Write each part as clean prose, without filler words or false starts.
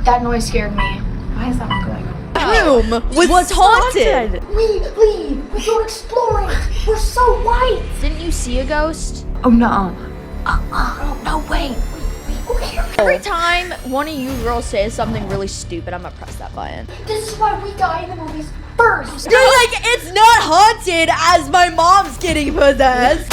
That noise scared me. Why is that one going on? Room was haunted. We leave. We go explore it. We're so white. Didn't you see a ghost? Oh, no. No, wait. Okay. Every time one of you girls says something really stupid, I'm gonna press that button. This is why we die in the movies first. You're like, it's not haunted as my mom's getting possessed.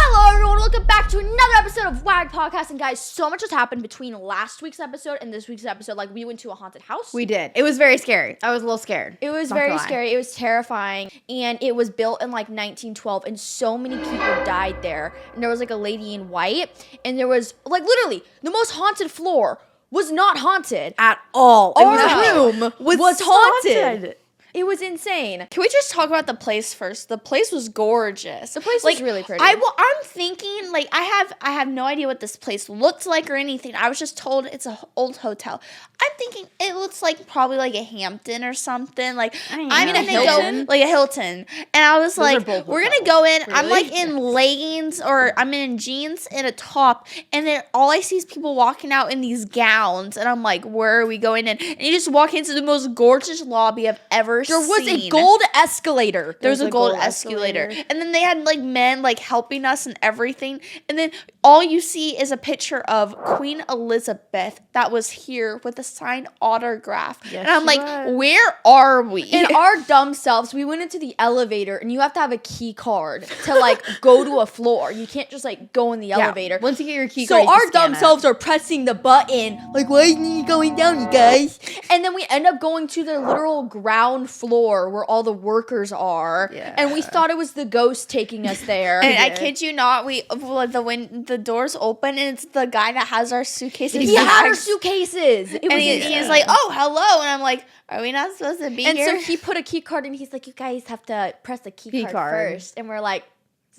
Hello everyone, welcome back to another episode of WAG Podcast. And guys, so much has happened between last week's episode and this week's episode. Like, we went to a haunted house. We did. It was very scary. I was a little scared. It was very scary. It was terrifying. And it was built in like 1912 and so many people died there. And there was like a lady in white and there was like literally the most haunted floor was not haunted At all. Our room was haunted. It was insane. Can we just talk about the place first? The place was gorgeous. The place was really pretty. I'm thinking, like, I have no idea what this place looked like or anything. I was just told it's an old hotel. I'm thinking it looks like probably like a Hampton or something. Like, I'm gonna go like a Hilton. And I was like, we're gonna go in. Really? I'm like in leggings or I'm in jeans and a top, and then all I see is people walking out in these gowns, and I'm like, where are we going in? And you just walk into the most gorgeous lobby I've ever There was seen. a gold escalator. There was a gold escalator. And then they had like men like helping us and everything. And then all you see is a picture of Queen Elizabeth that was here with a signed autograph. Yes, and I'm like, where are we? In our dumb selves, we went into the elevator and you have to have a key card to like go to a floor. You can't just like go in the elevator. Once you get your key card, so our dumb selves are pressing the button. Like, why isn't he going down, you guys? And then we end up going to the literal ground floor where all the workers are. Yeah. And we thought it was the ghost taking us there. And I kid you not, when the doors open and it's the guy that has our suitcases. He had our suitcases. He's like, oh, hello. And I'm like, are we not supposed to be here? And so he put a key card and he's like, you guys have to press the key card first. And we're like,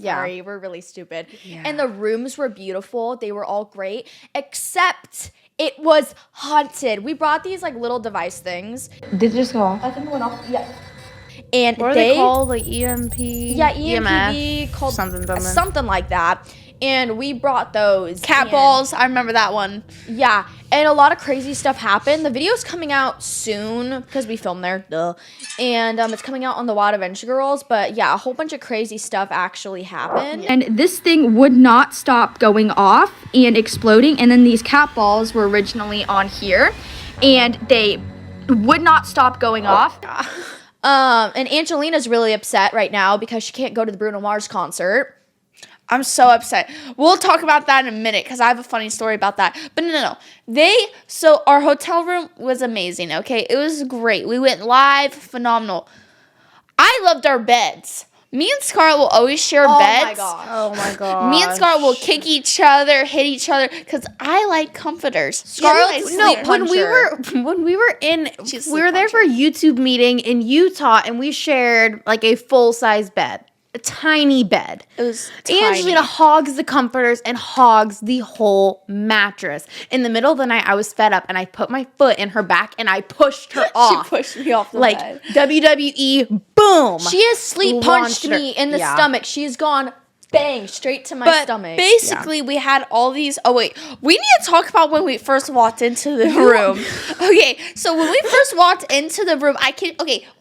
sorry, we're really stupid. Yeah. And the rooms were beautiful. They were all great, except it was haunted. We brought these like little device things. Did it just go off? I think it went off. Yeah. And what are they called? Like EMP? Yeah, EMP called something like that. And we brought those. Cat balls. I remember that one. Yeah. And a lot of crazy stuff happened. The video's coming out soon because we filmed there. Duh. And it's coming out on the WAG Adventure Girls. But yeah, a whole bunch of crazy stuff actually happened. And this thing would not stop going off and exploding. And then these cat balls were originally on here. And they would not stop going off. And Angelina's really upset right now because she can't go to the Bruno Mars concert. I'm so upset. We'll talk about that in a minute because I have a funny story about that. But no. So our hotel room was amazing, okay? It was great. We went live, phenomenal. I loved our beds. Me and Scarlett will always share beds. Oh my god. Me and Scarlett will kick each other, hit each other, because I like comforters. Scarlett, when we were there for a YouTube meeting in Utah, and we shared like a full size bed. A tiny bed. It was tiny. Angelina hogs the comforters and hogs the whole mattress. In the middle of the night, I was fed up and I put my foot in her back and I pushed her off. She pushed me off the bed. WWE, boom. She has sleep punched me in the stomach. She's gone bang straight to my stomach. Basically, we had all these. Oh wait, we need to talk about when we first walked into the room. Okay, so when we first walked into the room,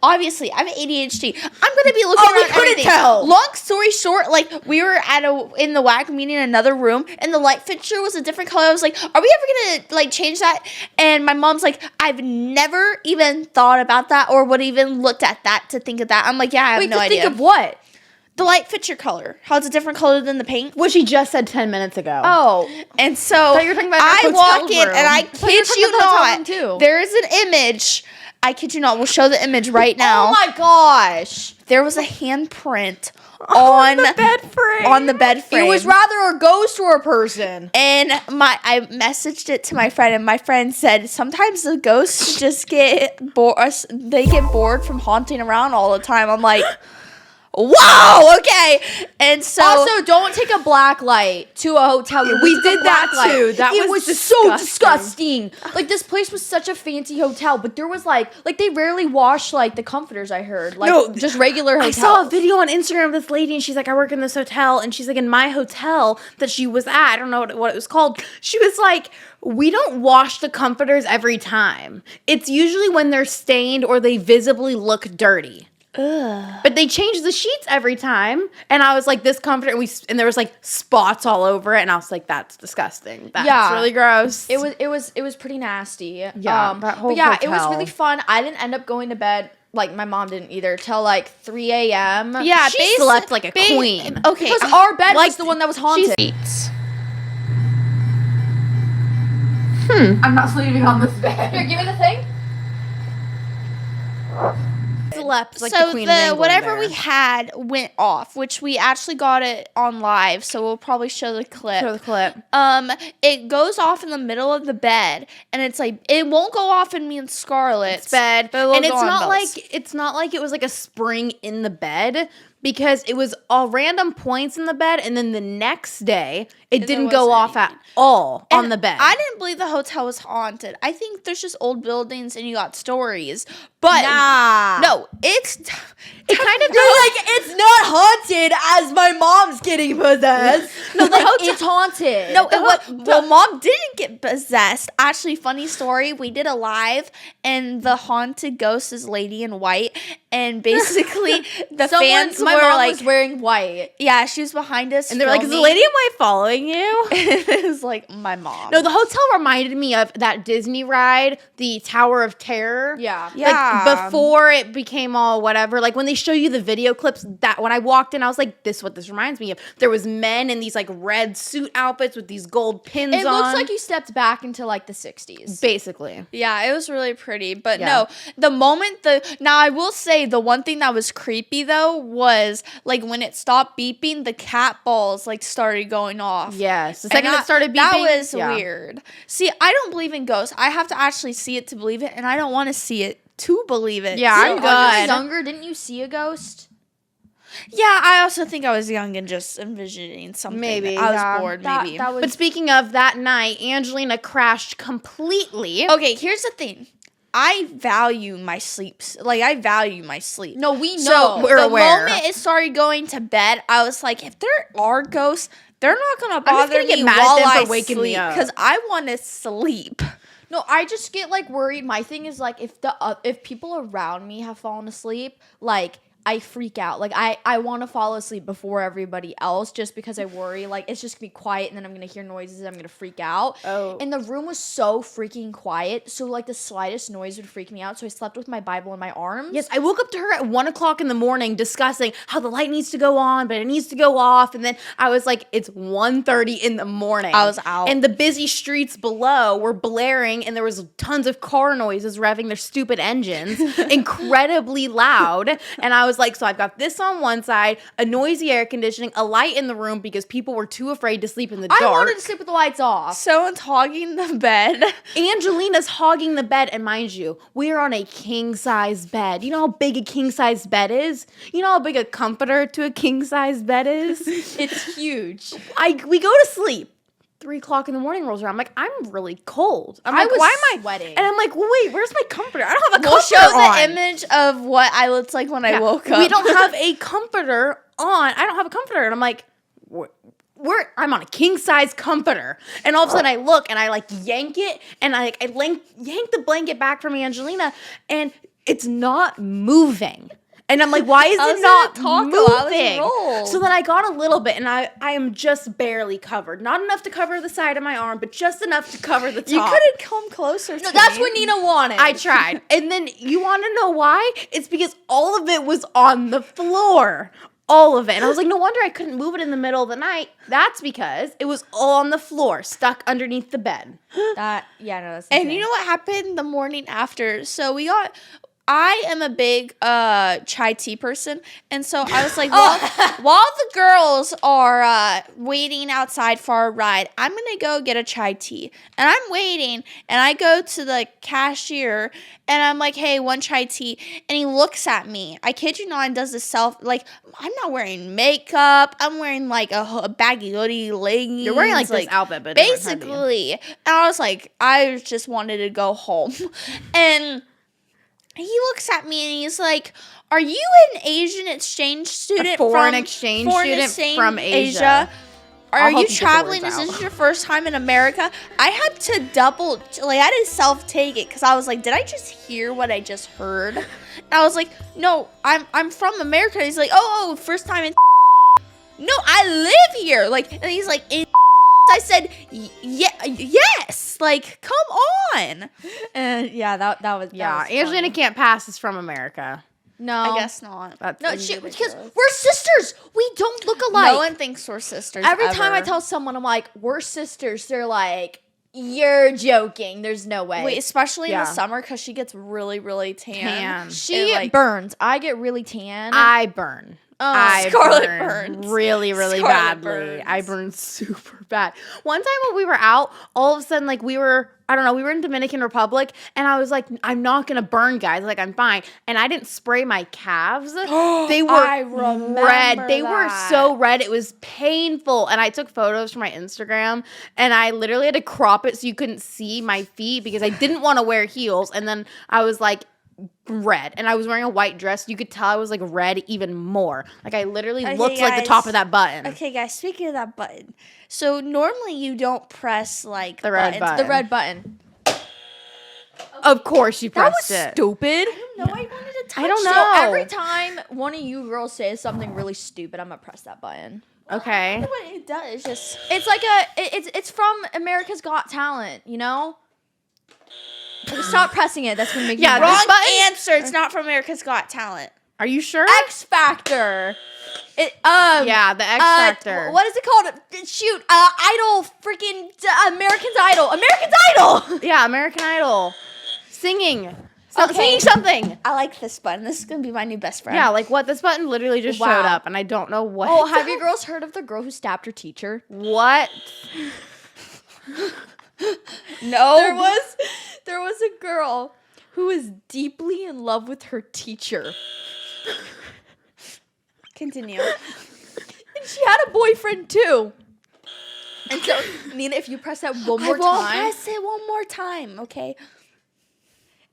obviously I have ADHD. I'm gonna be looking around everything. Tell. Long story short, like we were in the WAG meeting in another room, and the light fixture was a different color. I was like, are we ever gonna like change that? And my mom's like, I've never even thought about that or would even looked at that to think of that. I'm like, yeah, I have no idea. Think of what? The light fixture color. How it's a different color than the paint. What she just said 10 minutes ago. Oh. And so I walk in and I kid you not, there is an image. I kid you not. We'll show the image right now. Oh my gosh. There was a handprint on the bed frame. It was rather a ghost or a person. And I messaged it to my friend, and my friend said sometimes the ghosts just get bored. They get bored from haunting around all the time. I'm like, whoa, okay. And so also, don't take a black light to a hotel room. We did that too. That was so disgusting. Like, this place was such a fancy hotel, but there was like they rarely wash like the comforters. I heard just regular hotels. I saw a video on Instagram of this lady, and she's like, I work in this hotel, and she's like, in my hotel that she was at, I don't know what it was called. She was like, we don't wash the comforters every time. It's usually when they're stained or they visibly look dirty. Ugh. But they change the sheets every time, and I was like, this comforter, and there was like spots all over it, and I was like, that's disgusting. That's really gross. It was pretty nasty. Yeah, that whole hotel. it was really fun. I didn't end up going to bed. Like, my mom didn't either, till like 3 a.m. Yeah, she slept like a queen. Okay, because our bed was the one that was haunted. I'm not sleeping on this bed. Here, give me the thing. Slept like so the queen of England whatever there. we had went off, which we actually got it on live, so we'll probably show the clip. It goes off in the middle of the bed, and it's like it won't go off in me and Scarlett's bed, but and it's not like it was like a spring in the bed, because it was all random points in the bed, and then the next day it didn't go off at all on the bed. I didn't believe the hotel was haunted. I think there's just old buildings and you got stories. But no, it's kind of it's not haunted as my mom's getting possessed. No, it's haunted. No, well, Mom didn't get possessed. Actually, funny story. We did a live, and the haunted ghost is Lady in White, and basically the fans my were mom like, was wearing white. Yeah, she was behind us, and they were like, "Is the Lady in White following you?" It was like my mom. No, the hotel reminded me of that Disney ride, the Tower of Terror. Yeah. Like, before it became all whatever, like when they show you the video clips, that when I walked in, I was like, this is what this reminds me of. There was men in these like red suit outfits with these gold pins on. It looks like you stepped back into like the 60s. Basically. Yeah, it was really pretty. But no, the moment now I will say the one thing that was creepy though was like when it stopped beeping, the cat balls like started going off. Yes. The second it started beeping. That was weird. See, I don't believe in ghosts. I have to actually see it to believe it, and I don't want to see it to believe it. Yeah, I'm good. When you were younger, didn't you see a ghost? Yeah, I also think I was young and just envisioning something. Maybe. I was bored, maybe. But speaking of that night, Angelina crashed completely. Okay, here's the thing. I value my sleep. Like, I value my sleep. No, we know. So we're aware. The moment it started going to bed, I was like, if there are ghosts, they're not going to bother me while I sleep. Because I want to sleep. No, I just get like worried. My thing is like if people around me have fallen asleep, like I freak out. Like I want to fall asleep before everybody else just because I worry like it's just gonna be quiet and then I'm gonna hear noises and I'm gonna freak out. Oh. And the room was so freaking quiet, so like the slightest noise would freak me out. So I slept with my Bible in my arms. Yes, I woke up to her at 1:00 in the morning discussing how the light needs to go on, but it needs to go off. And then I was like, it's 1:30 in the morning. I was out. And the busy streets below were blaring, and there was tons of car noises revving their stupid engines, incredibly loud. And I was like, so I've got this on one side, a noisy air conditioning, a light in the room because people were too afraid to sleep in the dark. I wanted to sleep with the lights off. Someone's hogging the bed. Angelina's hogging the bed, and mind you, we are on a king-size bed. You know how big a king-size bed is? You know how big a comforter to a king-size bed is? It's huge. We go to sleep. 3:00 in the morning rolls around. I'm like, I'm really cold. I'm like, why am I sweating? And I'm like, well, wait, where's my comforter? I don't have a We'll comforter show on. the image of what I looked like when I woke up. We don't have a comforter on. I don't have a comforter. And I'm like, I'm on a king-size comforter. And all of a sudden I look and I like yank it and I yank the blanket back from Angelina and it's not moving. And I'm like, why is it not moving? So then I got a little bit, and I am just barely covered. Not enough to cover the side of my arm, but just enough to cover the top. You could have come closer to me. That's what Nina wanted. I tried. And then you want to know why? It's because all of it was on the floor. All of it. And I was like, no wonder I couldn't move it in the middle of the night. That's because it was all on the floor, stuck underneath the bed. That's and you know what happened the morning after? So I am a big chai tea person, and so I was like, while the girls are waiting outside for our ride, I'm gonna go get a chai tea. And I'm waiting, and I go to the cashier, and I'm like, hey, 1 chai tea, and he looks at me. I kid you not, and does this like, I'm not wearing makeup. I'm wearing like a baggy hoodie, leggings. You're wearing like this outfit, but basically. And I was like, I just wanted to go home, and he looks at me and he's like, are you an Asian exchange student? Foreign exchange student from Asia. Are you traveling? Is this your first time in America? I had to I had to self-take it because I was like, did I just hear what I just heard? And I was like, no, I'm from America. He's like, oh, first time in no, I live here. Like, and he's like, I said, yes. Like, come on. And yeah, that was Angelina can't pass is from America. No, I guess not. Because we're sisters. We don't look alike. No one thinks we're sisters. Every time I tell someone, I'm like, we're sisters, they're like, you're joking. There's no way. Wait, especially in the summer because she gets really, really tan. She burns. I get really tan. I burn. Scarlet burns really, really badly. I burn super bad. One time when we were out, all of a sudden, like we were in Dominican Republic, and I was like, I'm not gonna burn, guys. Like I'm fine. And I didn't spray my calves. They were red. They were so red. It was painful. And I took photos for my Instagram, and I literally had to crop it so you couldn't see my feet because I didn't want to wear heels. And then I was like, red, and I was wearing a white dress. You could tell I was like red even more. Like I literally looked like the top of that button. Okay, guys, speaking of that button, so normally you don't press like the red button. The red button. Of course you pressed it. That was stupid. I don't know. I wanted to touch I don't know. So every time one of you girls says something really stupid, I'm gonna press that button. Okay. I don't know what it does. Just it's like it's from America's Got Talent, you know? Stop pressing it. That's gonna make me mad. Wrong answer. It's not from America's Got Talent. Are you sure? X Factor. The X Factor. What is it called? Shoot, Idol, freaking American's Idol. American's Idol. Yeah, American Idol. Singing. Okay. Singing something. I like this button. This is gonna be my new best friend. Yeah, like what? This button literally just showed up, and I don't know what. Oh, have you girls heard of the girl who stabbed her teacher? What? No. There was a girl who was deeply in love with her teacher. Continue. And she had a boyfriend too. And so, Nina, if you press that one more time. I won't press it one more time, okay?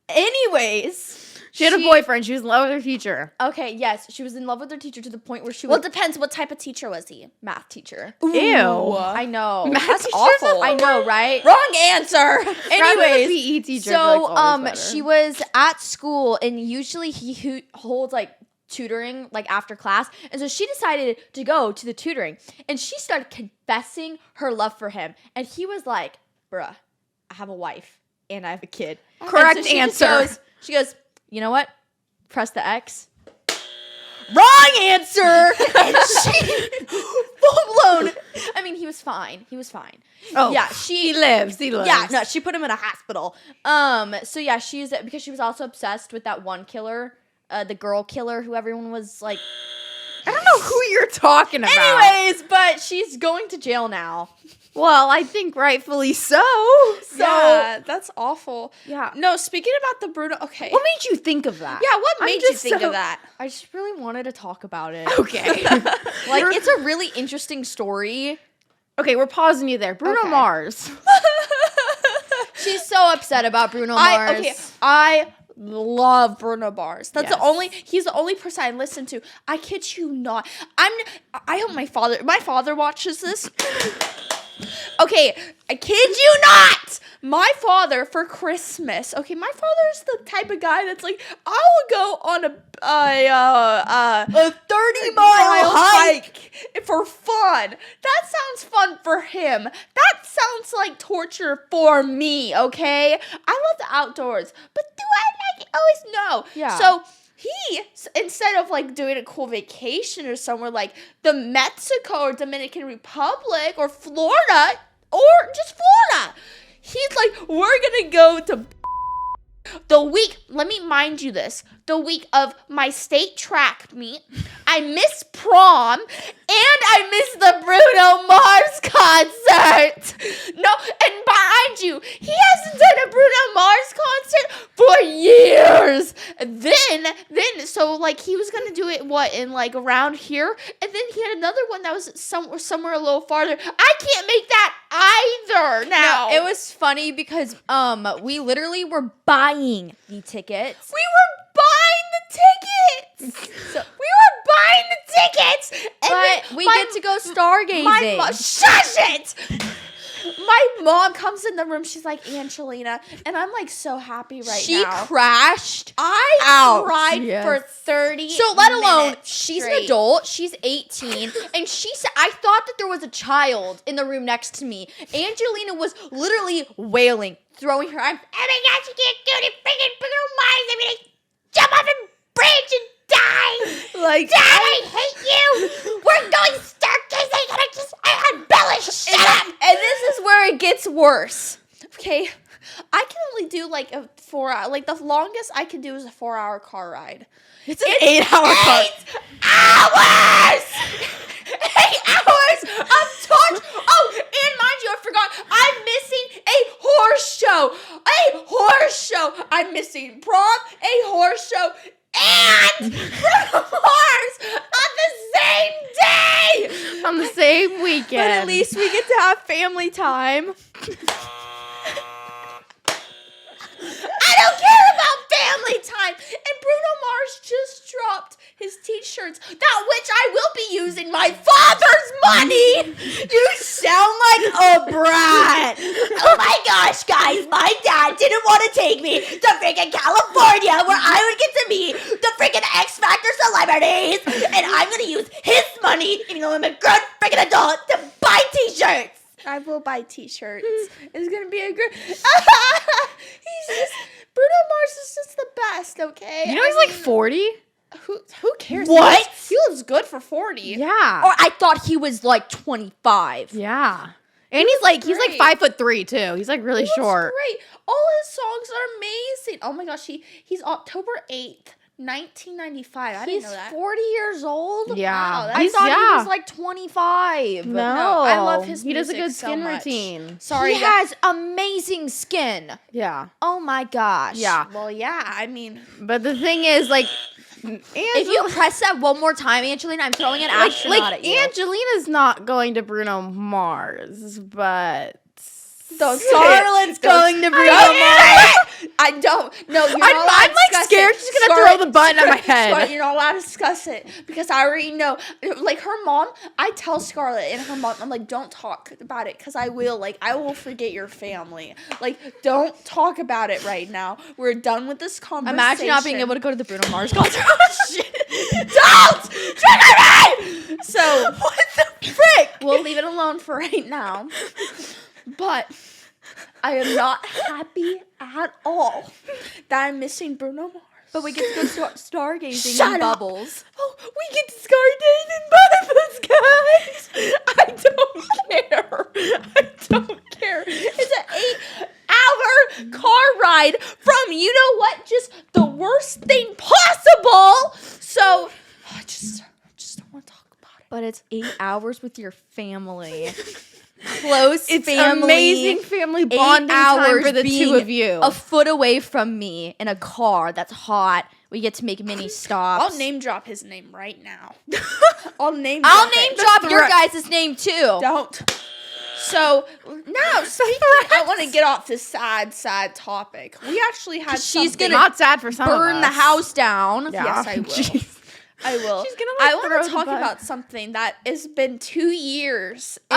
Anyways. She had a boyfriend. She was in love with her teacher. Okay, yes. She was in love with her teacher to the point where she Well, was... it depends. What type of teacher was he? Math teacher. Ew. I know. That's awful. I know, right? Wrong answer. Anyways, PE teacher. so she was at school, and usually he holds like tutoring like after class, and so she decided to go to the tutoring, and she started confessing her love for him, and he was like, bruh, I have a wife and I have a kid. Correct answer. She goes, you know what? Press the X. Wrong answer. And she full blown. I mean, he was fine. Oh, yeah, he lives. Yeah, no, she put him in a hospital. So yeah, because she was also obsessed with that one killer, the girl killer who everyone was like. I don't know who you're talking about. Anyways, but she's going to jail now. Well, I think rightfully so. Yeah, that's awful. Yeah. No, speaking about the Bruno, okay. What made you think of that? Yeah, what made you think of that? I just really wanted to talk about it. Okay. Like, it's a really interesting story. Okay, we're pausing you there. Bruno Mars. She's so upset about Bruno Mars. I love Bruno Mars. That's Yes. he's the only person I listen to. I kid you not. I hope my father watches this. Okay, I kid you not. My father for Christmas. Okay, my father's the type of guy that's like, I will go on a 30-mile hike for fun. That sounds fun for him. That sounds like torture for me, okay? I love the outdoors, but do I like it? Always no. Yeah. So he, instead of like doing a cool vacation or somewhere like the Mexico or Dominican Republic or Florida or just Florida, he's like, we're gonna go to the week, let me mind you this, the week of my state track meet, I missed prom, and I missed the Bruno Mars concert. No, and mind you, he hasn't done a Bruno Mars concert for years. Then, so like he was gonna do it in like around here, and then he had another one that was somewhere a little farther. I can't make that either now. No, it was funny because we literally were buying the tickets. We were buying the tickets. We were buying the tickets, and But we get to go stargazing. Shush it! My mom comes in the room. She's like, Angelina, and I'm like so happy She now. crashed. I cried for 30 So let alone, minutes she's an straight. adult, she's 18, and she said, I thought that there was a child in the room next to me. Angelina was literally wailing, throwing her arms. Oh my gosh, you can't do it, freaking Bruno Mars. I'm gonna jump off a bridge and die. Like, Dad, I hate you. We're going stargazing, and I embellish. Shut up. And this is where it gets worse. okay, I can only do like a 4 hour. Like the longest I can do is a 4-hour car ride. It's an 8-hour car. 8 hours. 8 hours of torture. Oh, and mind you, I forgot. I'm missing a horse show. A horse show. I'm missing prom, a horse show, and Bruno Mars on the same day. On the same weekend. But at least we get to have family time. I don't care about family time. And Bruno Mars just dropped his t-shirts, that which I will be using my father's money. You sound like a brat. Oh my gosh, guys, my dad didn't want to take me to freaking California where I would get to meet the freaking X Factor celebrities, and I'm gonna use his money, even though I'm a grown freaking adult, to buy t-shirts. I will buy t-shirts. It's gonna be a great. Bruno Mars is just the best. Okay. You know he's like 40? Who cares? What? He looks good for 40. Yeah. Or I thought he was like 25. Yeah. And he's like great. 5'3" too. He's like really He looks short. great. All his songs are amazing. Oh my gosh, he's October 8th, 1995. I didn't know that. 40 years old? Yeah. Wow, I He's- thought yeah. he was like 25. No, I love his He does a music good so skin much. routine. Sorry. He has amazing skin. Yeah. Oh my gosh. Yeah. Well, yeah. I mean, But the thing is, like, If you press that one more time, Angelina, I'm throwing an astronaut at you. Angelina's not going to Bruno Mars, but Scarlett's going to Bruno Mars. I don't. No, you're not allowed I'm to like discuss scared it. she's gonna throw the button at my head. Scarlett, you're not allowed to discuss it because I already know. Like her mom, I tell Scarlett and her mom, I'm like, don't talk about it because I will. Like, I will forget your family. Like, don't talk about it right now. We're done with this conversation. Imagine not being able to go to the Bruno Mars concert. Don't trigger me. So what the frick? We'll leave it alone for right now. But I am not happy at all that I'm missing Bruno Mars. But we get to go stargazing Shut in up. bubbles. Oh, we get stargazing bubbles, guys. I don't care. I don't care. It's an 8-hour car ride from you know what? Just the worst thing possible. So I just don't want to talk about it. But it's 8 hours with your family. Close it's family. amazing family 8 bonding time hours for the two being of you. a foot away from me in a car that's hot. We get to make mini stops. I'll name drop his name right now. I'll name drop your threat. guys' name too. Don't. So now, speaking, I want to get off this sad topic. We actually had she's something. gonna not sad for some of Burn the us. house down. Yeah. Yes, I will. Jeez. I will. She's gonna, I throw want the to talk button. about something that has been 2 years. 2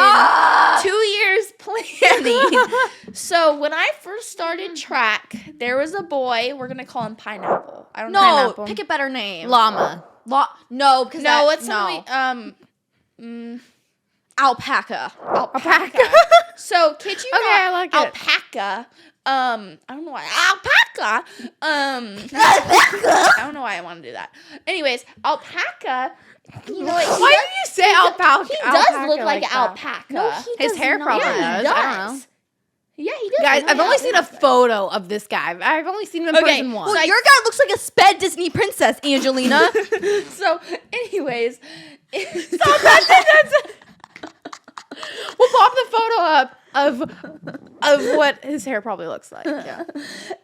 years planning. So when I first started track, there was a boy. We're gonna call him Pineapple. I don't know. No, Pineapple. pick a better name. Llama. No, because No, it's no. something. Alpaca. Alpaca. So kid you Okay, not, I like it. alpaca. I don't know why alpaca. I don't know why I want to do that. Anyways, alpaca. You know, like, Why do you say alpaca? He does look like an that? alpaca. No, he His does hair not. probably Yeah, he does. I don't know. Yeah, he did. Guys, I've only seen a photo of this guy. I've only seen him in person once. Well, your guy looks like a sped Disney princess, Angelina. So, anyways, We'll pop the photo up of what his hair probably looks like. Yeah.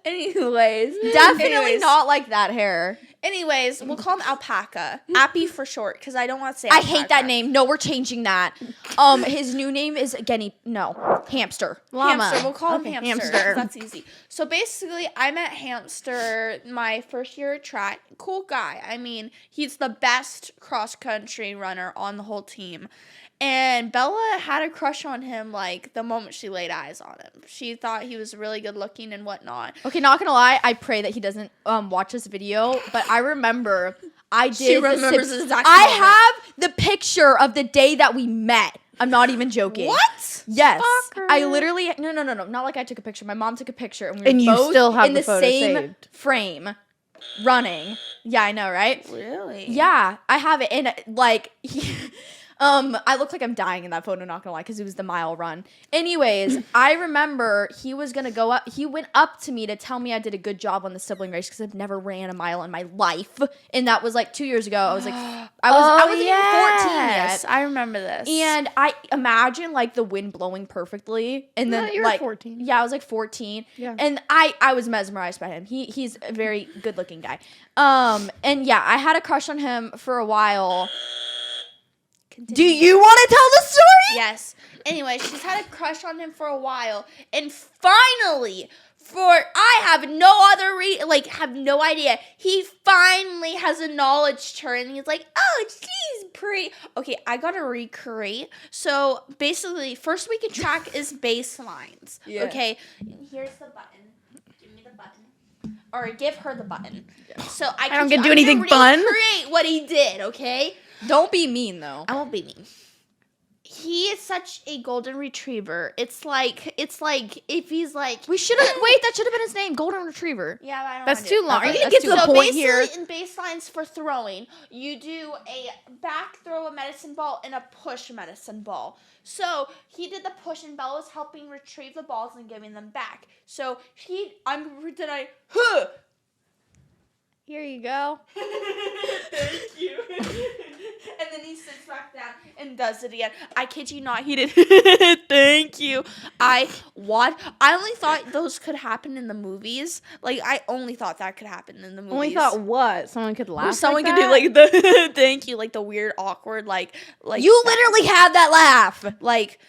anyways, Definitely not like that hair. Anyways, we'll call him Alpaca. Appy for short, because I don't want to say I Alpaca. hate that name. No, we're changing that. His new name is Hamster. Llama. Hamster. We'll call him Okay, Hamster. Hamster. That's easy. So basically, I met Hamster my first year at track. Cool guy. I mean, he's the best cross-country runner on the whole team. And Bella had a crush on him, like, the moment she laid eyes on him. She thought he was really good looking and whatnot. Okay, not gonna lie, I pray that he doesn't watch this video, but I remember I did. She remembers this exact I moment. have the picture of the day that we met. I'm not even joking. What? Yes. Stalker. I literally no, not like I took a picture. My mom took a picture and we And were you both still have in the the photo same saved. frame running. Yeah, I know, right? Really? Yeah, I have it and like I look like I'm dying in that photo, not gonna lie, because it was the mile run. Anyways, I remember he was gonna go up. He went up to me to tell me I did a good job on the sibling race because I've never ran a mile in my life, and that was like 2 years ago. I was like, I wasn't even 14 yet. I remember this. And I imagine like the wind blowing perfectly, and then No, you were like 14. Yeah, I was like 14. Yeah. And I was mesmerized by him. He's a very good looking guy. And yeah, I had a crush on him for a while. Do you want to tell the story? Yes. Anyway, she's had a crush on him for a while, and finally, I have no idea. He finally has acknowledged her, and he's like, "Oh, she's pretty." Okay, I gotta recreate. So basically, first week in track is baselines. Yeah. Okay, here's the button. Give me the button, or give her the button. So I don't get to do anything fun. Recreate what he did. Okay. Don't be mean though. I won't be mean. He is such a golden retriever. It's like if he's like We should have wait. That should have been his name, Golden Retriever. yeah, but I don't That's wanna too do it. long. Are Okay, you gonna that's get to too the long. point here? Basically, in baselines for throwing, you do a back throw a medicine ball and a push medicine ball. So he did the push, and Bella was helping retrieve the balls and giving them back. So Here you go. Thank you. And then he sits back down and does it again. I kid you not, he did. Thank you. I only thought those could happen in the movies. Like, I only thought that could happen in the movies. Only thought what? Someone could laugh. someone like could that? do like the thank you, like the weird, awkward, like You literally had that laugh. like.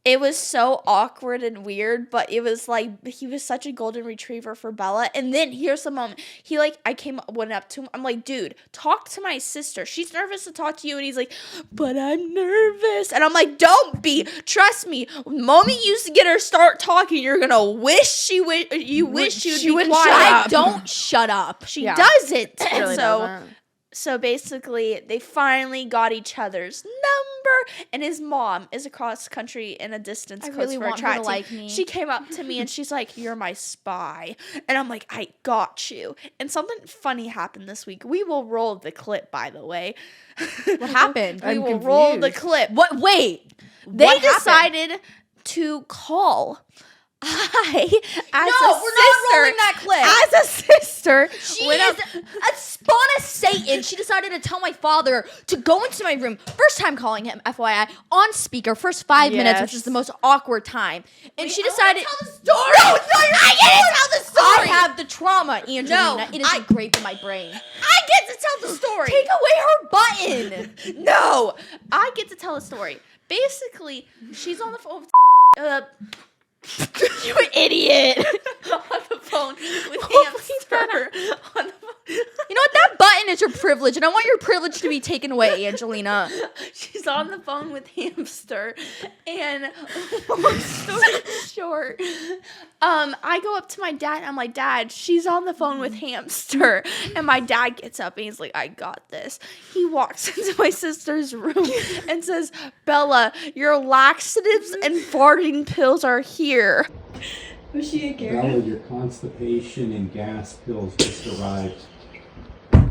It was so awkward and weird, but it was like he was such a golden retriever for Bella. And then here's the moment. Went up to him. I'm like, dude, talk to my sister. She's nervous to talk to you. And he's like, but I'm nervous. And I'm like, don't be. Trust me. The moment you get her start talking, you're gonna wish she would be wouldn't quiet. shut up. Don't shut up. She Yeah. doesn't. Really doesn't. So basically, they finally got each other's number, and his mom is across country in a distance I coach really for a want her track to team. like me. She came up to me and she's like, "You're my spy," and I'm like, "I got you." And something funny happened this week. We will roll the clip, by the way. What happened? We I'm will roll the confused. clip. What? Wait. They What happened? decided to call. We're not rolling that clip. As a sister, She went is up- a spawn of Satan. She decided to tell my father to go into my room. First time calling him, FYI, on speaker. First 5 minutes, which Yes. is the most awkward time. And she I wanna decided. tell the story. No, it's not your turn. I get to tell the story. I have the trauma, Angelina. No, it is engraved in my brain. I get to tell the story. Take away her button. No, I get to tell a story. Basically, she's on the phone with you idiot. On the phone with Hamster. On the phone. You know what? That button is your privilege, and I want your privilege to be taken away, Angelina. She's on the phone with Hamster, and long story short, I go up to my dad, and I'm like, "Dad, she's on the phone with Hamster," and my dad gets up, and he's like, "I got this." He walks into my sister's room and says, "Bella, your laxatives and farting pills are here." Bella, your constipation and gas pills just arrived. On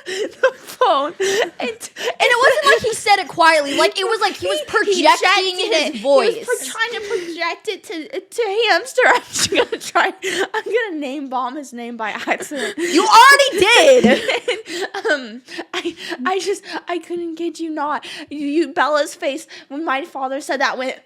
the phone phone. And it wasn't like he said it quietly. Like, it was like he was projecting his voice. He was trying to project it to Hamster. I'm gonna name bomb his name by accident. You already did. And, I couldn't kid you not. You Bella's face when my father said that went.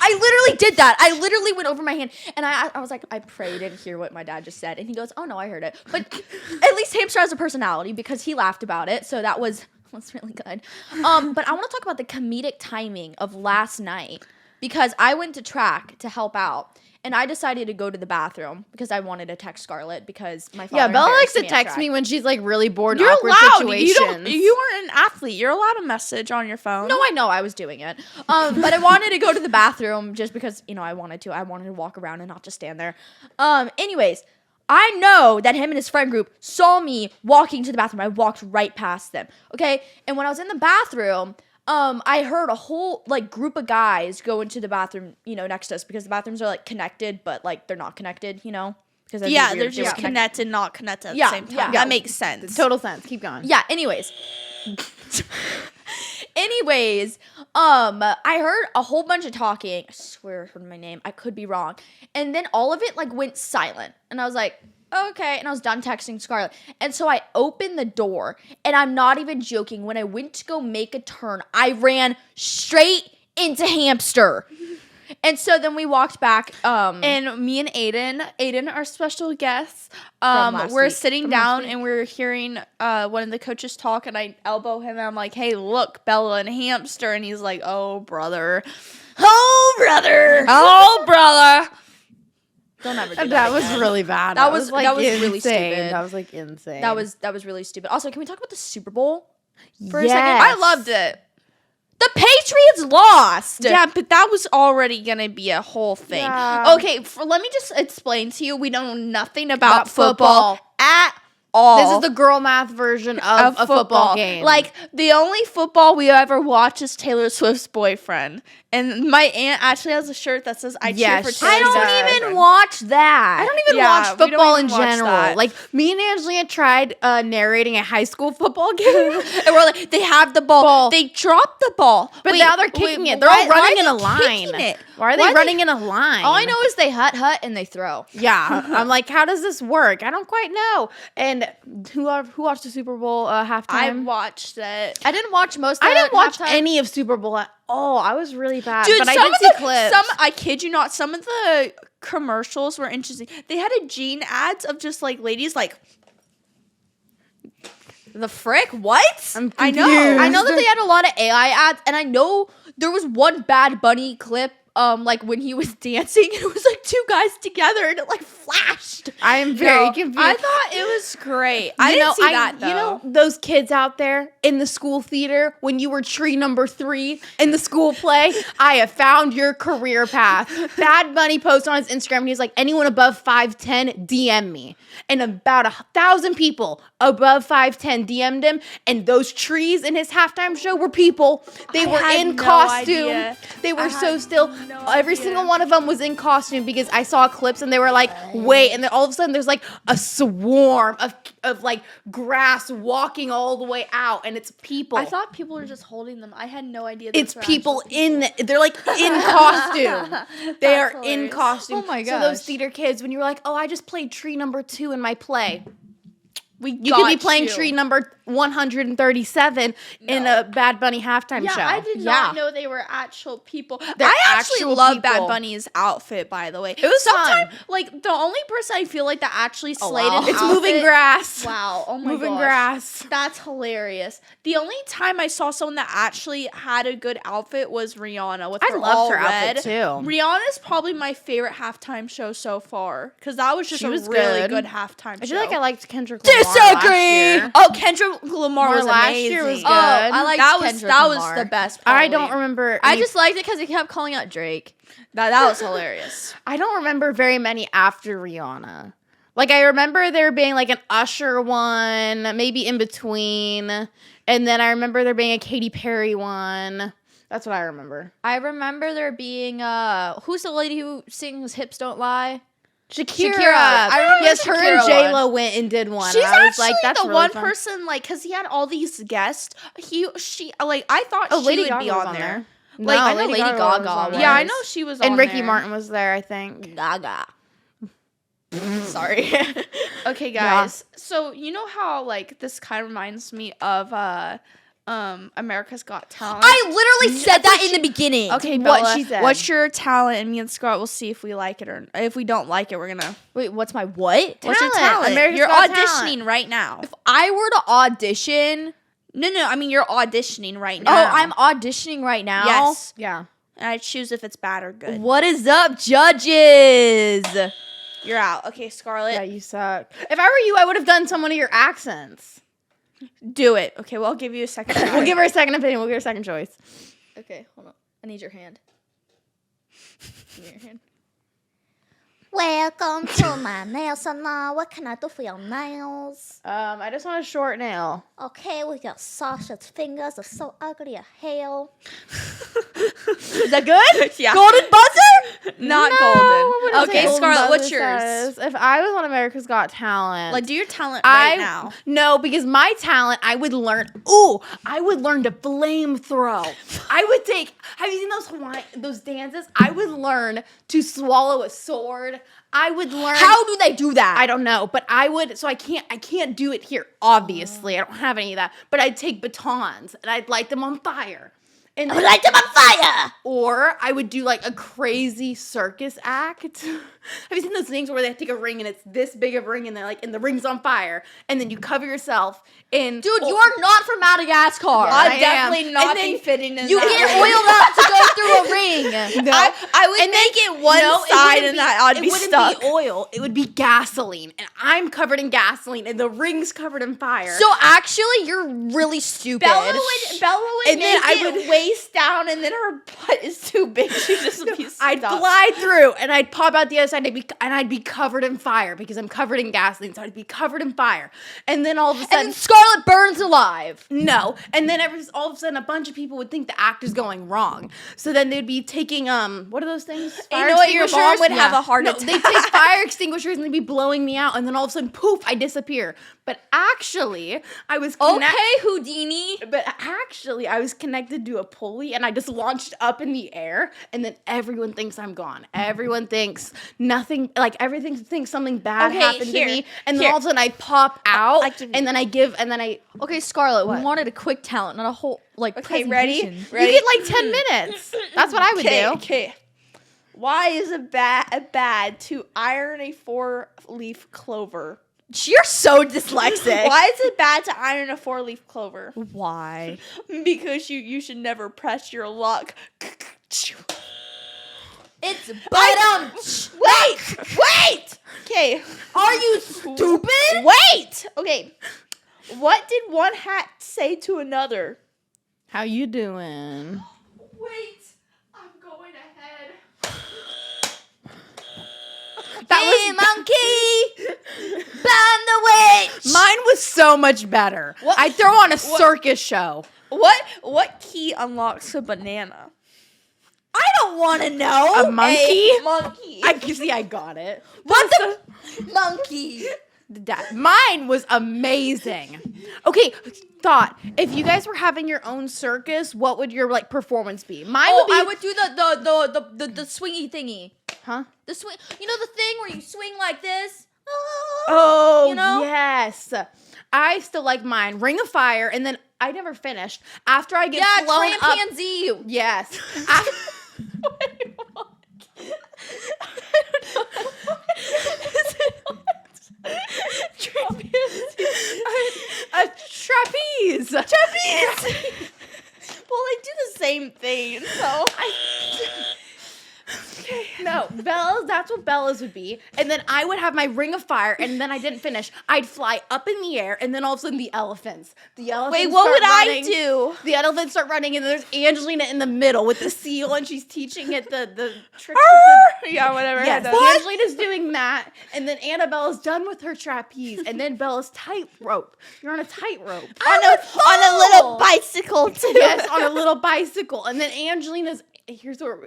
I literally did that. I literally went over my hand, and I was like, I pray you didn't hear what my dad just said. And he goes, oh, no, I heard it. But at least Hamster has a personality because he laughed about it, so that was really good. But I want to talk about the comedic timing of last night because I went to track to help out, and I decided to go to the bathroom because I wanted to text Scarlett because my father Bella likes to embarrassed me at text track. me when she's like really bored in You're awkward allowed. situations. You aren't an athlete. You're allowed to message on your phone. No, I know I was doing it. But I wanted to go to the bathroom just because, I wanted to. I wanted to walk around and not just stand there. Anyways, I know that him and his friend group saw me walking to the bathroom. I walked right past them. Okay? And when I was in the bathroom, I heard a whole group of guys go into the bathroom, next to us because the bathrooms are connected, but they're not connected, because they're just connected, not connected at the same time. That makes sense. Total sense. Keep going. Yeah. Anyways, I heard a whole bunch of talking. I swear I heard my name. I could be wrong. And then all of it went silent, and I was like, okay. And I was done texting Scarlett. And so I opened the door, and I'm not even joking. When I went to go make a turn, I ran straight into Hamster. And so then we walked back. And me and Aiden, our special guests, last we're week. sitting down and we're hearing one of the coaches talk, and I elbow him and I'm like, hey, look, Bella and Hamster. And he's like, oh, brother. Oh, brother. Oh, brother. Don't ever do That was really bad. That was insane. really stupid. That was insane. That was really stupid. Also, can we talk about the Super Bowl for a Yes. second? I loved it. The Patriots lost. Yeah, but that was already going to be a whole thing. Yeah. Okay, let me just explain to you. We don't know nothing about football at all. This is the girl math version of a football game. Like, the only football we ever watch is Taylor Swift's boyfriend. And my aunt actually has a shirt that says, I cheer for Taylor I Swift's don't even boyfriend. watch that. I don't even Yeah, watch we don't football even in watch general. that. Like, me and Angelina tried narrating a high school football game. And we're like, they have the ball. They dropped the ball. But Wait, now they're kicking wait, it. They're why- all why running are in a they line. kicking it? Why are they running in a line? All I know is they hut and they throw. Yeah, I'm like, how does this work? I don't quite know. And who watched the Super Bowl halftime? I watched it. I didn't watch most of I didn't watch halftime. any of Super Bowl at all. I was really bad, Dude, but I some did of see the clips. I kid you not, some of the commercials were interesting. They had a jean ads of just ladies The frick? What? I'm I know. confused. I know that they had a lot of AI ads, and I know there was one Bad Bunny clip, when he was dancing, and it was two guys together, and it flashed. I am very confused. I thought it was great. I didn't see that though. You know those kids out there in the school theater when you were tree number 3 in the school play? I have found your career path. Bad Bunny posted on his Instagram and he's like, anyone above 5'10", DM me. And about 1,000 people above 5'10" DM'd him, and those trees in his halftime show were people. They were had in no costume. idea. They were I so had still. no Every idea. single one of them was in costume because I saw clips and they were like, wait, and then all of a sudden there's a swarm of grass walking all the way out, and it's people. I thought people were just holding them. I had no idea. It's people they're in costume. They are in hilarious. costume. Oh my So those gosh. theater kids, when you were like, oh, I just played tree number 2 in my play. You got could be playing you. tree number 137 in a Bad Bunny halftime Yeah, show. I did not know they were actual people. They're I actually actual love people. Bad Bunny's outfit, by the way. It was sometimes fun. the only person I feel like that actually slayed wow. an It's outfit- moving grass. Wow! Oh my Moving gosh. grass. That's hilarious. The only time I saw someone that actually had a good outfit was Rihanna with I her loved all her red. outfit, too. Rihanna's probably my favorite halftime show so far because that was just She a was really good. good halftime I show. feel like I liked Kendrick Lamar last year. Oh, Kendrick Lamar was last amazing. year was Oh, good. I liked Kendrick that Lamar. was the best. I Probably. don't remember. I any- just liked it because he kept calling out Drake. that was hilarious. I don't remember very many after Rihanna. I remember there being an Usher one, maybe in between, and then I remember there being a Katy Perry one. That's what I remember. I remember there being who's the lady who sings "Hips Don't Lie"? Shakira. I remember yes, her and Shakira J-Lo went and did one. She's and I was actually like, that's the really one fun. person, like, because he had all these guests. I thought Oh, she Lady would Gaga be was on there. Like, I know Lady Gaga was. Yeah, I know she was on And Ricky there. Martin was there, I think. Gaga. Sorry. Okay, guys. So you know how like this kind of reminds me of America's Got Talent. I literally said that in the beginning. Okay, What Bella, she said. what's your talent? And me and Scott will see if we like it or if we don't like it, we're gonna. Wait, what's my what? What's your talent? America's You're Got auditioning Talent. right now. If I were to audition, No, I mean you're auditioning right now. I'm auditioning right now. Yes, Yeah. and I choose if it's bad or good. What is up, judges? You're out. Okay, Scarlett, Yeah, you suck. If I were you, I would have done some one of your accents. do it. Okay, well I'll give you a second. We'll give her a second opinion. We'll give her a second choice. Okay, hold on. I need your hand. Give me your hand. Welcome to my nail salon. What can I do for your nails? I just want a short nail. Okay, with your sausage fingers are so ugly as hell. Is that good? Yeah. Golden buzzer? Not I golden. wouldn't say Okay, golden Scarlett, what's buzzer yours? status. If I was on America's Got Talent, Like, do your talent right now. No, because my talent, I would learn. Ooh, I would learn to flame throw. I would take. Have you seen those dances? I would learn to swallow a sword. I would learn. How do they do that? I don't know, but I would. So I can't do it here. Obviously, I don't have any of that. But I'd take batons and I'd light them on fire. And I would light them on fire! Or I would do like a crazy circus act. Have you seen those things where they take a ring and it's this big of a ring and they're like, and the ring's on fire, and then you cover yourself in. Dude, you are not from Madagascar. Yes, I I'd am. definitely not And then be fitting in You that get ring. oiled up to go through a ring. No. I would And then- make it one No, it side wouldn't and that I'd be it wouldn't stuck. be oil. It would be gasoline, and I'm covered in gasoline, and the ring's covered in fire. So actually, you're really stupid. Bella would And then make I it would- waist down, and then her butt is too big. She just would be I'd stuck. fly through, and I'd pop out the other side, and I'd be covered in fire because I'm covered in gasoline. So I'd be covered in fire, and then all of a And sudden, then Scarlet burns alive. no, and then all of a sudden, a bunch of people would think the act is going wrong. So then they'd be taking what are those things? And you know what? Your mom extinguishers? would have a heart No, attack. they'd take fire extinguishers and they'd be blowing me out, and then all of a sudden, poof, I disappear. But actually, I was Okay, Houdini. But actually, I was connected to a pulley, and I just launched up in the air, and then everyone thinks I'm gone. Everyone thinks nothing, like everything thinks something bad Okay, happened here, to me, and then here. all of a sudden I pop out, I can- and then I Okay, Scarlet, What? we wanted a quick talent, not a whole Okay, ready? presentation. you get like 10 minutes. That's what I would do. Okay. Why is it bad to iron a 4-leaf clover? You're so dyslexic. Why is it bad to iron a 4-leaf clover? Why? Because you should never press your luck. It's Wait! Okay. Are you stupid? Wait! Okay. What did one hat say to another? How you doing? Wait, I'm going ahead. Hey, monkey! Ban the witch! Mine was so much better. What- I'd throw on a circus show. What key unlocks a banana? I don't want to know. A monkey? A monkey. I got it. What the monkey? Mine was amazing. Okay, thought. If you guys were having your own circus, what would your like performance be? Mine would be I would do the swingy thingy. huh? The swing. You know the thing where you swing like this? Oh, You know? yes. I still like mine. Ring of Fire, and then I never finished. After I get Yeah, flown up. chimpanzee. Yes. A trapeze. Well, they do the same thing, so No, Bella's, that's what Bella's would be. And then I would have my Ring of Fire, and then I didn't finish. I'd fly up in the air, and then all of a sudden the elephants. The elephants wait, what start would running. I do? The elephants start running, and there's Angelina in the middle with the seal, and she's teaching it the tricks. Yeah, whatever. Yes, What? Angelina's doing that, and then Annabella's done with her trapeze, and then Bella's tightrope. You're on a tightrope. On a little bicycle too. Yes, on a little bicycle, and then Angelina's. Here's where.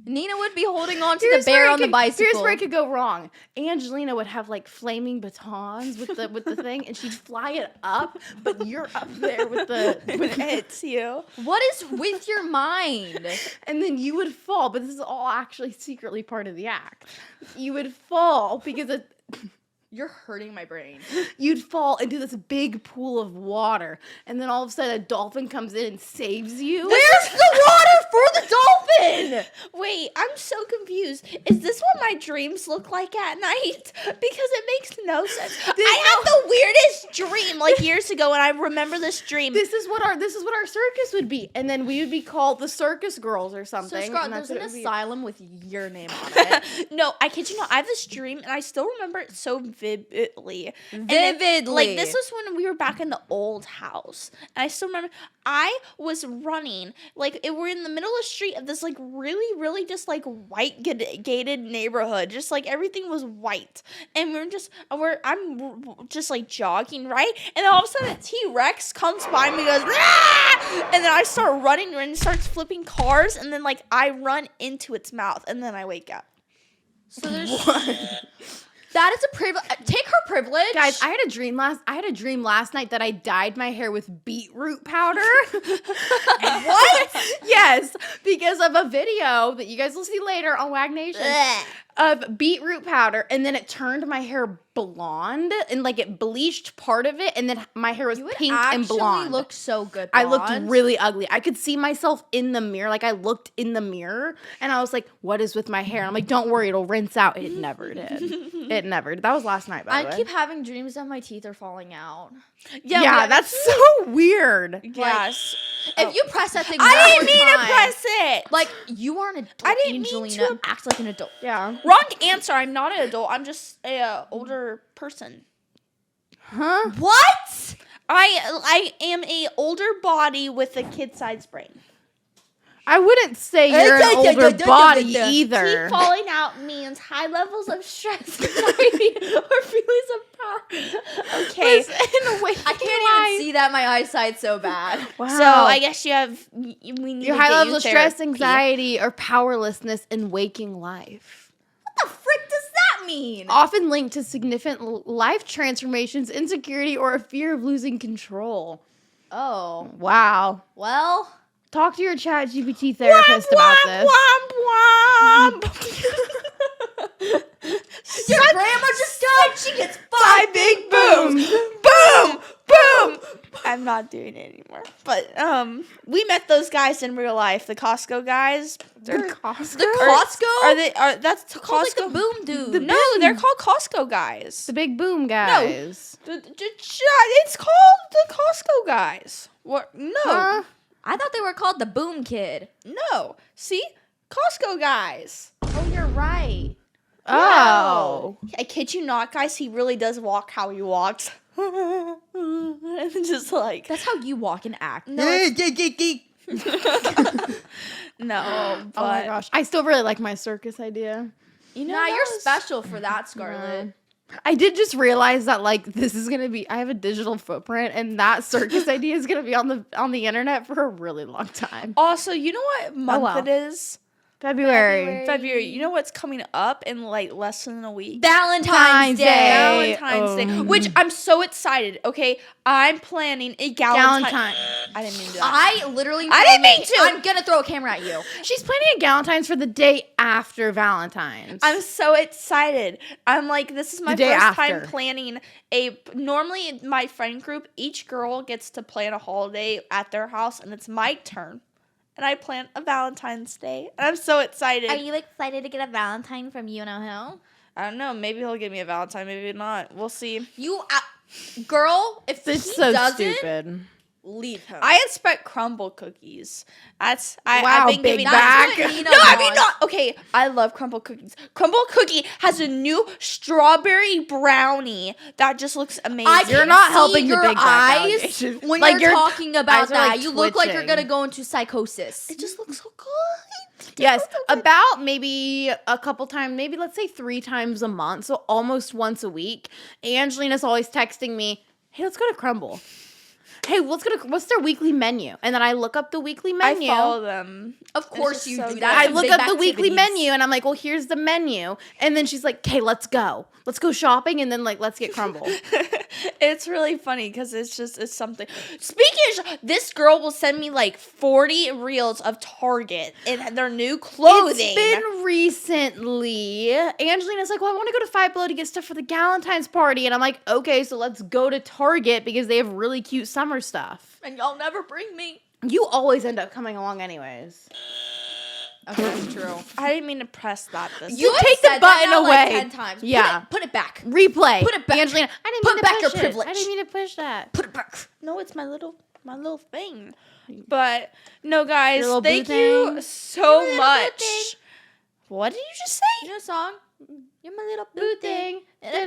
Nina would be holding on to the bear on the bicycle. Here's where it could go wrong. Angelina would have like flaming batons with the thing, and she'd fly it up, but you're up there with It hits you. What is with your mind? and then you would fall. But this is all actually secretly part of the act. You would fall because You're hurting my brain. you'd fall into this big pool of water, and then all of a sudden a dolphin comes in and saves you. Where's the water for the dolphin? Wait, I'm so confused. Is this what my dreams look like at night? Because it makes no sense. I had the weirdest dream like years ago, and I remember this dream. This is what our circus would be, and then we would be called the Circus Girls or something. So, Scott, and that's there's an what it would be. asylum with your name on it. No, I kid you not. I have this dream, and I still remember it so vividly. Vividly. This was when we were back in the old house, and I still remember I was running we're in the middle of the street of this like really, really just like white gated neighborhood. Just like everything was white, and I'm just like jogging, right? And then all of a sudden a T-Rex comes by me, goes, "Rah!" And then I start running, and it starts flipping cars, and then like I run into its mouth, and then I wake up. So there's that is a privilege. Take her privilege, Guys, I had a dream last night that I dyed my hair with beetroot powder. What? Yes, because of a video that you guys will see later on WAG Nation of beetroot powder, and then it turned my hair blonde, and like it bleached part of it, and then my hair was pink and blonde. You look so good. I looked really ugly. I could see myself in the mirror. Like I looked in the mirror, and I was like, "What is with my hair?" I'm like, "Don't worry, it'll rinse out." It never did. It never. That was last night, by the way. I keep having dreams that my teeth are falling out. Yeah, that's so weird. Yes. If you press that thing, I didn't mean to time, press it. Like you are an adult. I didn't mean Angelina. to. Act like an adult. Yeah. Wrong answer. I'm not an adult. I'm just a older person. Huh? What? I am a older body with a kid-sized brain. I wouldn't say you're an older body either. Teeth falling out means high levels of stress, anxiety, or feelings of power. Okay. In a way, I can't even see that. My eyesight's so bad. Wow. So I guess we need your to high get levels you of stress, therapy. anxiety, or powerlessness in waking life. What the frick does that mean? Often linked to significant life transformations, insecurity, or a fear of losing control. Oh. Wow. Well. Talk to your ChatGPT therapist about this. Womp, womp. Your grandma just died. She gets 5 big booms. Boom, boom. I'm not doing it anymore. But we met those guys in real life, the Costco guys. The Costco? The Costco? That's Called Costco? like the boom dude. No, they're called Costco guys. The big boom guys. It's called the Costco guys. What? No. Huh? I thought they were called the boom kid. No. See? Costco guys. Oh, you're right. Oh. I kid you not, guys. He really does walk how he walks. Just like. That's how you walk and act. No, no, but Oh my gosh. I still really like my circus idea. you know, Nah, you're those- special for that, Scarlett. I did just realize that like this is gonna be I have a digital footprint, and that circus idea is gonna be on the internet for a really long time. Also, you know what month wow. it is? February. February. You know what's coming up in like less than a week? Valentine's Day. Valentine's Day, which I'm so excited. Okay, I'm planning a Galentine. I didn't mean to do that. I literally. I didn't mean to. I'm gonna throw a camera at you. She's planning a Galentine's for the day after Valentine's. I'm so excited. I'm like, this is my The day first time after. planning normally in my friend group, each girl gets to plan a holiday at their house, and it's my turn. And I plan a Valentine's Day. And I'm so excited. Are you excited to get a Valentine from you know who? I don't know. Maybe he'll give me a Valentine. Maybe not. We'll see. You, girl. If It's he so doesn't, stupid. leave him. I expect crumble cookies. I've Wow, been big giving back. That's what Nina No, I mean wants. not. Okay, I love crumble cookies. Crumble cookie has a new strawberry brownie that just looks amazing. I You're can not see helping the your big back eyes allegations. when Like, you're your talking about eyes are, that. like, You look like you're twitching. gonna go into psychosis. It just looks so good. Yes, about maybe a couple times, maybe let's say 3 times a month, so almost once a week. Angelina's always texting me, "Hey, let's go to Crumble." hey, what's their weekly menu? And then I look up the weekly menu. I follow them. Of course you do good. that. I look up the weekly menu and I'm like, well, here's the menu. And then she's like, okay, let's go. Let's go shopping and then like let's get crumble. It's really funny because it's something. Speaking of, this girl will send me like 40 reels of Target and their new clothing. It's been recently. Angelina's like, well, I want to go to Five Below to get stuff for the Galentine's party. And I'm like, okay, so let's go to Target because they have really cute summer stuff. And y'all never bring me. You always end up coming along anyways. Okay, that's true. I didn't mean to press that. You take the button away. Like 10 times. Yeah. Put it back. Replay. Put it back. Angelina, I didn't Put mean to back push your it. privilege. I didn't mean to push that. Put it back. No, it's my little thing. But no, guys, Your little thank boo you thing. so much. What did you just say? You know a song? You're my little Boo thing. Yeah, I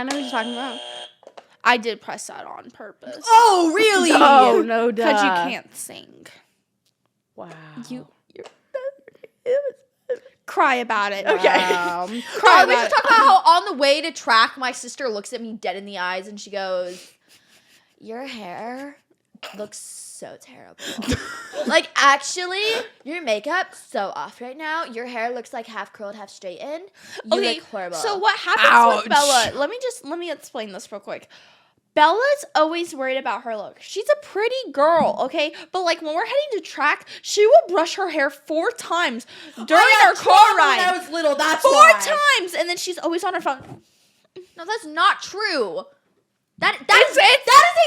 know what you're talking about. I did press that on purpose. Oh, really? No, duh. Because you can't sing. Wow. You're cry about it. Wow. Okay. Cry We about should it. talk about how on the way to track, my sister looks at me dead in the eyes and she goes, your hair looks so terrible. Like, actually, your makeup's so off right now. Your hair looks like half curled, half straightened. You look horrible. So what happens Ouch. with Bella? Let me explain this real quick. Bella's always worried about her look. She's a pretty girl, okay? But like when we're heading to track, she will brush her hair 4 times during our car ride. When I was little, that's 4 why. times, and then she's always on her phone. No, that's not true. That is a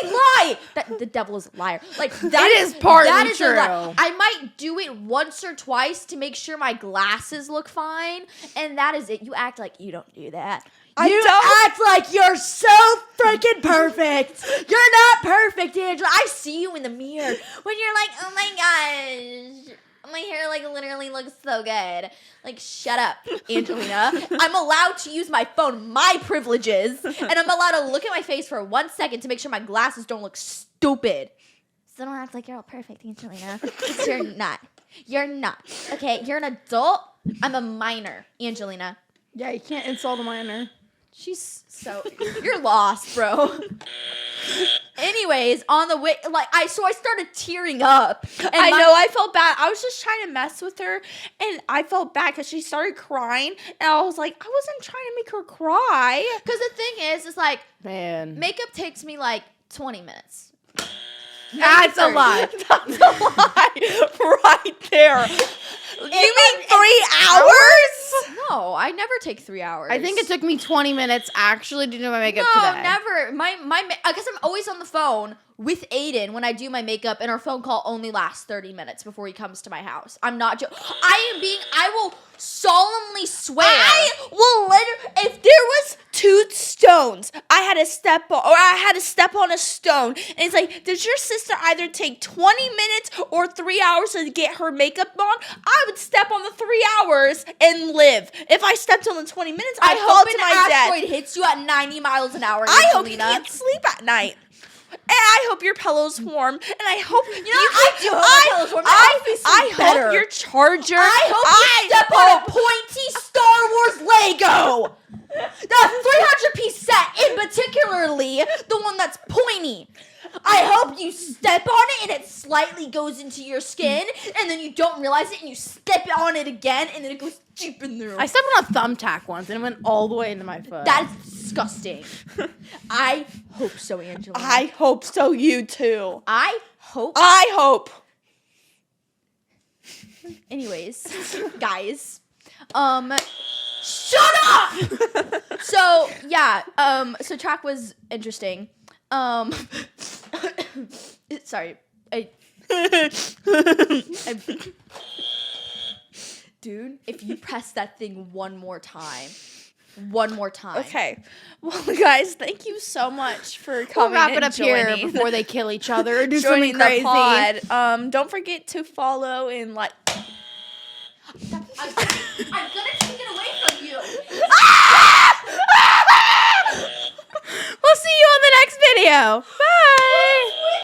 lie. The devil is a liar. Like that It is partly that is a lie. true. I might do it once or twice to make sure my glasses look fine, and that is it. You act like you don't do that. I Act like you're so freaking perfect. You're not perfect, Angela. I see you in the mirror when you're like, oh my gosh, my hair like literally looks so good. Like, shut up, Angelina. I'm allowed to use my phone, my privileges, and I'm allowed to look at my face for 1 second to make sure my glasses don't look stupid. So don't act like you're all perfect, Angelina. 'Cause you're not. You're not. Okay, you're an adult. I'm a minor, Angelina. Yeah, you can't insult a minor. She's so you're lost, bro. Anyways, on the way, I started tearing up. And I know, I felt bad. I was just trying to mess with her, and I felt bad because she started crying, and I was like, I wasn't trying to make her cry. Because the thing is like Man. makeup takes me like 20 minutes. That's a lie. That's a lie right there. You mean 3 hours? No, I never take 3 hours. I think it took me 20 minutes actually to do my makeup no, today. never. I guess I'm always on the phone with Aiden when I do my makeup, and our phone call only lasts 30 minutes before he comes to my house. I'm not I will solemnly swear. If there was 2 stones, I had to step on a stone, and it's like, does your sister either take 20 minutes or 3 hours to get her makeup on? I would step on the 3 hours and live. If I stepped on the 20 minutes, I'd fall to my an death. asteroid hits you at 90 miles an hour, I hope you Angelina. can't sleep at night. And I hope your pillow's warm. And I hope I do hope my pillow's warm. That helps me sleep better. hope your charger. I hope you step on a pointy Star Wars Lego. The 300-piece set, in particularly the one that's pointy. I hope you step on it and it slightly goes into your skin, and then you don't realize it, and you step on it again, and then it goes deep in there. I stepped on a thumbtack once and it went all the way into my foot. That is disgusting. I hope so, Angela. I hope so, you too. I hope. I hope. Anyways, guys, shut up. So yeah, so track was interesting. Sorry, dude, if you press that thing one more time. Okay. Well, guys, thank you so much for coming. We'll wrap and it up here joining. before they kill each other or do Joining something crazy. the pod. Don't forget to follow and like. I'm gonna take it away from you. We'll see you on the next video.